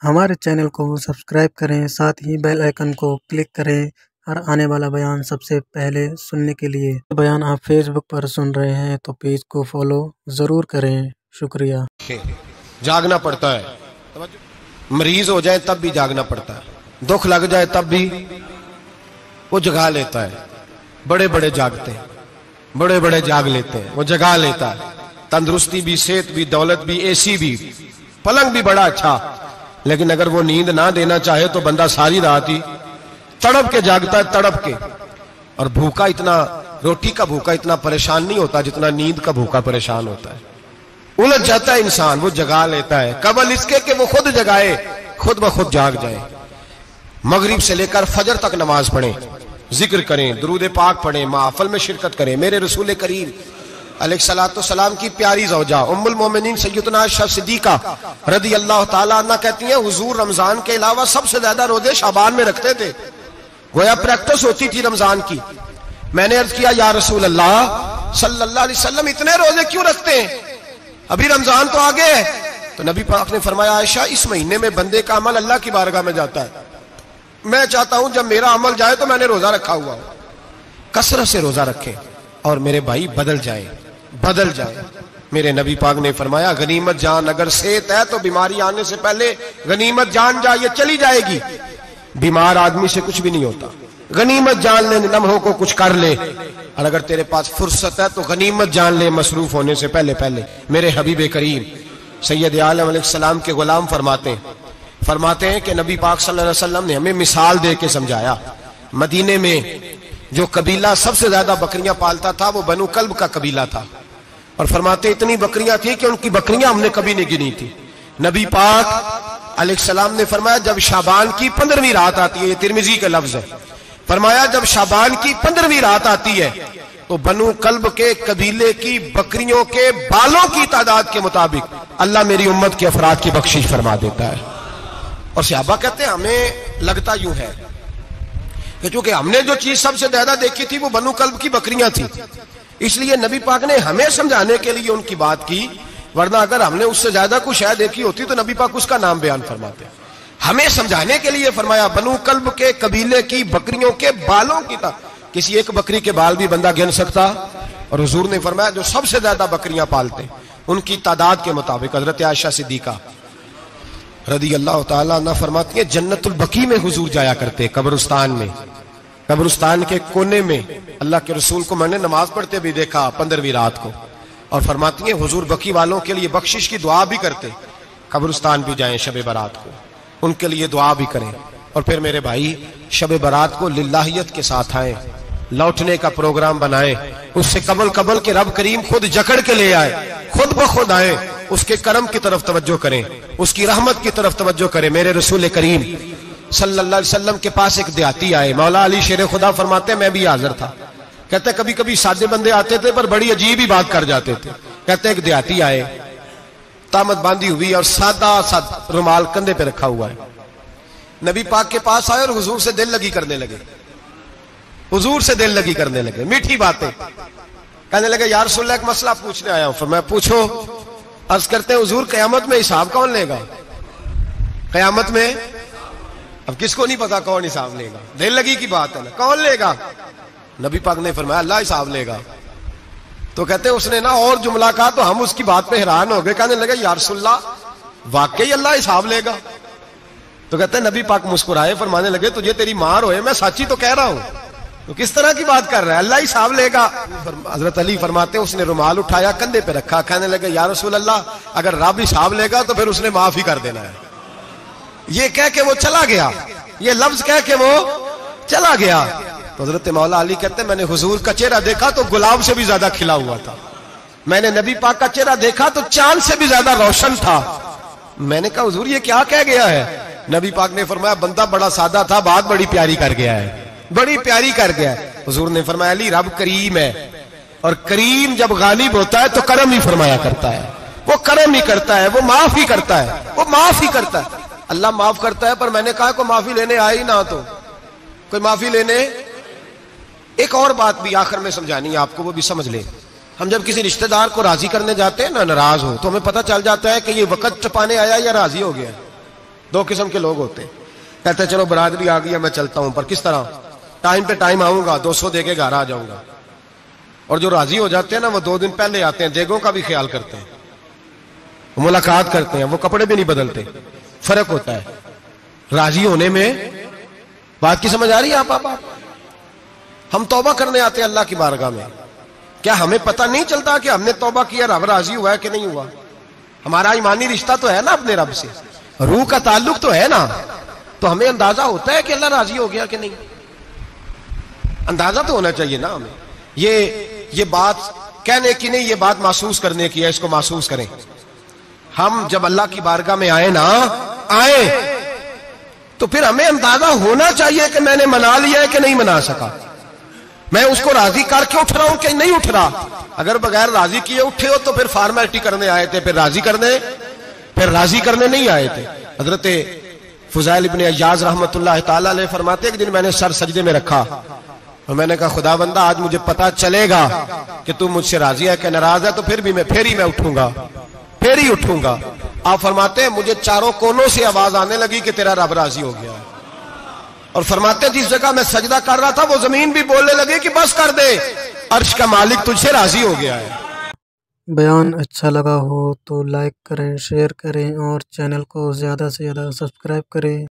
ہمارے چینل کو سبسکرائب کریں، ساتھ ہی بیل آئیکن کو کلک کریں اور آنے والا بیان سب سے پہلے سننے کے لیے بیان آپ فیس بک پر سن رہے ہیں تو پیج کو فالو ضرور کریں۔ شکریہ۔ جاگنا پڑتا ہے، مریض ہو جائے تب بھی جاگنا پڑتا ہے، دکھ لگ جائے تب بھی وہ جگا لیتا ہے۔ بڑے بڑے جاگتے ہیں، بڑے بڑے جاگ لیتے ہیں، وہ جگا لیتا ہے۔ تندرستی بھی، صحت بھی، دولت بھی، اے سی بھی، پلنگ بھی بڑا اچھا، لیکن اگر وہ نیند نہ دینا چاہے تو بندہ ساری رات ہی تڑپ کے جاگتا ہے، تڑپ کے۔ اور بھوکا اتنا، روٹی کا بھوکا اتنا پریشان نہیں ہوتا جتنا نیند کا بھوکا پریشان ہوتا ہے۔ الجھ جاتا ہے انسان، وہ جگا لیتا ہے قبل اس کے کہ وہ خود جگائے، خود بخود جاگ جائے۔ مغرب سے لے کر فجر تک نماز پڑھیں، ذکر کریں، درود پاک پڑھیں، محفل میں شرکت کریں۔ میرے رسول کریم علیہ الصلوۃ والسلام کی پیاری زوجہ ام المومنین سیدنا عائشہ صدیقہ رضی اللہ تعالیٰ عنہ کہتی ہیں حضور رمضان کے علاوہ سب سے زیادہ روزے شعبان میں رکھتے تھے، گویا پریکٹس ہوتی تھی رمضان کی۔ میں نے عرض کیا یا رسول اللہ صلی اللہ علیہ وسلم اتنے روزے کیوں رکھتے ہیں، ابھی رمضان تو آگے ہے؟ تو نبی پاک نے فرمایا عائشہ اس مہینے میں بندے کا عمل اللہ کی بارگاہ میں جاتا ہے، میں چاہتا ہوں جب میرا عمل جائے تو میں نے روزہ رکھا ہوا ہوں، کثرت سے روزہ رکھیں اور میرے بھائی بدل جائیں، بدل جائیں۔ میرے نبی پاک نے فرمایا غنیمت جان، اگر صحت ہے تو بیماری آنے سے پہلے غنیمت جان جائے، چلی جائے گی۔ بیمار آدمی سے کچھ بھی نہیں ہوتا، غنیمت جان لے، لمحوں کو کچھ کر لے، اور اگر تیرے پاس فرصت ہے تو غنیمت جان لے مصروف ہونے سے پہلے پہلے۔ میرے حبیب کریم سید عالم علیہ السلام کے غلام فرماتے ہیں کہ نبی پاک صلی اللہ علیہ وسلم نے ہمیں مثال دے کے سمجھایا۔ مدینے میں جو قبیلہ سب سے زیادہ بکریاں پالتا تھا وہ بنو کلب کا قبیلہ تھا، اور فرماتے اتنی بکریاں تھیں کہ ان کی بکریاں ہم نے کبھی نہیں گنی تھی۔ نبی پاک علیہ السلام نے فرمایا جب شعبان کی 15ویں رات آتی ہے، یہ ترمذی کا لفظ ہے، فرمایا جب شعبان کی 15ویں رات آتی ہے تو بنو کلب کے قبیلے کی بکریوں کے بالوں کی تعداد کے مطابق اللہ میری امت کے افراد کی بخشش فرما دیتا ہے۔ اور صحابہ کہتے ہیں ہمیں لگتا یوں ہے کہ چونکہ ہم نے جو چیز سب سے زیادہ دیکھی تھی وہ بنو کلب کی بکریاں تھیں، اس لیے نبی پاک نے ہمیں سمجھانے کے لیے ان کی بات کی، ورنہ اگر ہم نے اس سے زیادہ کچھ شے دیکھی ہوتی تو نبی پاک اس کا نام بیان فرماتے۔ ہمیں سمجھانے کے لیے فرمایا بنو کلب کے قبیلے کی بکریوں کے بالوں کی کسی ایک بکری کے بال بھی بندہ گن سکتا، اور حضور نے فرمایا جو سب سے زیادہ بکریاں پالتے ان کی تعداد کے مطابق حضرت عائشہ صدیقہ رضی اللہ تعالیٰ عنہ فرماتی ہیں جنت البقیع میں حضور جایا کرتے، قبرستان میں، قبرستان کے کونے میں اللہ کے رسول کو میں نے نماز پڑھتے بھی دیکھا 15ویں رات کو، اور فرماتی ہیں حضور بقیع والوں کے لیے بخشش کی دعا بھی کرتے، قبرستان بھی جائیں شب برات کو ان کے لیے دعا بھی کریں۔ اور پھر میرے بھائی شب برات کو للہیت کے ساتھ آئیں، لوٹنے کا پروگرام بنائیں، اس سے قبل کے رب کریم خود جکڑ کے لے آئے، خود بخود آئیں، اس کے کرم کی طرف توجہ کریں، اس کی رحمت کی طرف توجہ کریں۔ میرے رسول کریم صلی اللہ علیہ وسلم کے پاس ایک دیہاتی آئے، مولا علی شیر خدا فرماتے ہیں میں بھی حاضر تھا، کہتے ہیں کبھی کبھی سادے بندے آتے تھے پر بڑی عجیب ہی بات کر جاتے تھے۔ کہتے ہیں ایک دیہاتی آئے، تامت باندھی ہوئی اور سادہ رومال کندھے پہ رکھا ہوا ہے، نبی پاک کے پاس آئے اور حضور سے دل لگی کرنے لگے، حضور سے دل لگی کرنے لگے، میٹھی باتیں کہنے لگے یا رسول اللہ ایک مسئلہ پوچھنے آیا ہوں۔ فرمایا پوچھو۔ عرض کرتے ہیں حضور قیامت میں حساب کون لے گا؟ قیامت میں اب کس کو نہیں پتا کون حساب لے گا، دل لگی کی بات ہے نا، کون لے گا؟ نبی پاک نے فرمایا اللہ حساب لے گا۔ تو کہتے ہیں اس نے نا اور جملہ کہا تو ہم اس کی بات پہ حیران ہو گئے، کہنے لگے یا رسول اللہ واقعی اللہ حساب لے گا؟ تو کہتے ہیں نبی پاک مسکرائے، فرمانے لگے تجھے تیری مار ہوئے، میں سچی تو کہہ رہا ہوں، تو کس طرح کی بات کر رہا ہے، اللہ حساب لے گا؟ حضرت علی فرماتے ہیں اس نے رومال اٹھایا کندھے پہ رکھا، کہنے لگے یا رسول اللہ اگر رب حساب لے گا تو پھر اس نے معاف ہی کر دینا ہے۔ یہ کہہ کے وہ چلا گیا، یہ لفظ کہہ کے وہ چلا گیا۔ تو حضرت مولا علی کہتے ہیں میں نے حضور کا چہرہ دیکھا تو گلاب سے بھی زیادہ کھلا ہوا تھا، میں نے نبی پاک کا چہرہ دیکھا تو چاند سے بھی زیادہ روشن تھا۔ میں نے کہا حضور یہ کیا کہہ گیا ہے؟ نبی پاک نے فرمایا بندہ بڑا سادہ تھا، بات بڑی پیاری کر گیا ہے، بڑی پیاری کر گیا ہے۔ حضور نے فرمایا علی رب کریم ہے، اور کریم جب غالب ہوتا ہے تو کرم ہی فرمایا کرتا ہے، وہ کرم ہی کرتا ہے، وہ معاف ہی کرتا ہے، وہ معاف ہی کرتا ہے۔ اللہ معاف کرتا ہے، پر میں نے کہا کوئی معافی لینے آئے ہی نہ تو کوئی معافی لینے۔ ایک اور بات بھی آخر میں سمجھانی ہے آپ کو، وہ بھی سمجھ لیں۔ ہم جب کسی رشتہ دار کو راضی کرنے جاتے ہیں نا، ناراض ہو تو ہمیں پتہ چل جاتا ہے کہ یہ وقت ٹپانے آیا یا راضی ہو گیا۔ دو قسم کے لوگ ہوتے ہیں، کہتے ہیں چلو برادری آ گئی ہے میں چلتا ہوں، پر کس طرح؟ ٹائم پہ ٹائم آؤں گا، 200 دے کے گھر آ جاؤں گا۔ اور جو راضی ہو جاتے ہیں نا، وہ 2 دن پہلے آتے ہیں، دیگوں کا بھی خیال کرتے ہیں، وہ ملاقات کرتے ہیں، وہ کپڑے بھی نہیں بدلتے۔ فرق ہوتا ہے راضی ہونے میں۔ بات کی سمجھ آ رہی ہے آپ؟ ہم توبہ کرنے آتے ہیں اللہ کی بارگاہ میں، کیا ہمیں پتہ نہیں چلتا کہ ہم نے توبہ کیا، رب راضی ہوا ہے کہ نہیں ہوا؟ ہمارا ایمانی رشتہ تو ہے نا اپنے رب سے، روح کا تعلق تو ہے نا، تو ہمیں اندازہ ہوتا ہے کہ اللہ راضی ہو گیا کہ نہیں، اندازہ تو ہونا چاہیے نا ہمیں۔ یہ بات کہنے کی نہیں، یہ بات محسوس کرنے کی ہے، اس کو محسوس کریں۔ ہم جب اللہ کی بارگاہ میں آئے تو پھر ہمیں اندازہ ہونا چاہیے کہ میں نے منا لیا ہے کہ نہیں منا سکا، میں اس کو راضی کر کے اٹھ رہا ہوں کہ نہیں اٹھ رہا۔ اگر بغیر راضی کیے اٹھے ہو تو پھر فارمیلٹی کرنے آئے تھے، پھر راضی کرنے نہیں آئے تھے۔ حضرت فضیل ابن عیاض رحمۃ اللہ تعالی علیہ فرماتے ایک دن میں نے سر سجدے میں رکھا اور میں نے کہا خدا بندہ آج مجھے پتا چلے گا کہ تو مجھ سے راضی ہے کہ ناراض ہے، تو پھر ہی میں اٹھوں گا۔ آپ فرماتے ہیں مجھے چاروں کونوں سے آواز آنے لگی کہ تیرا رب راضی ہو گیا ہے، اور فرماتے ہیں جس جگہ میں سجدہ کر رہا تھا وہ زمین بھی بولنے لگی کہ بس کر دے، عرش کا مالک تجھ سے راضی ہو گیا ہے۔ بیان اچھا لگا ہو تو لائک کریں، شیئر کریں اور چینل کو زیادہ سے زیادہ سبسکرائب کریں۔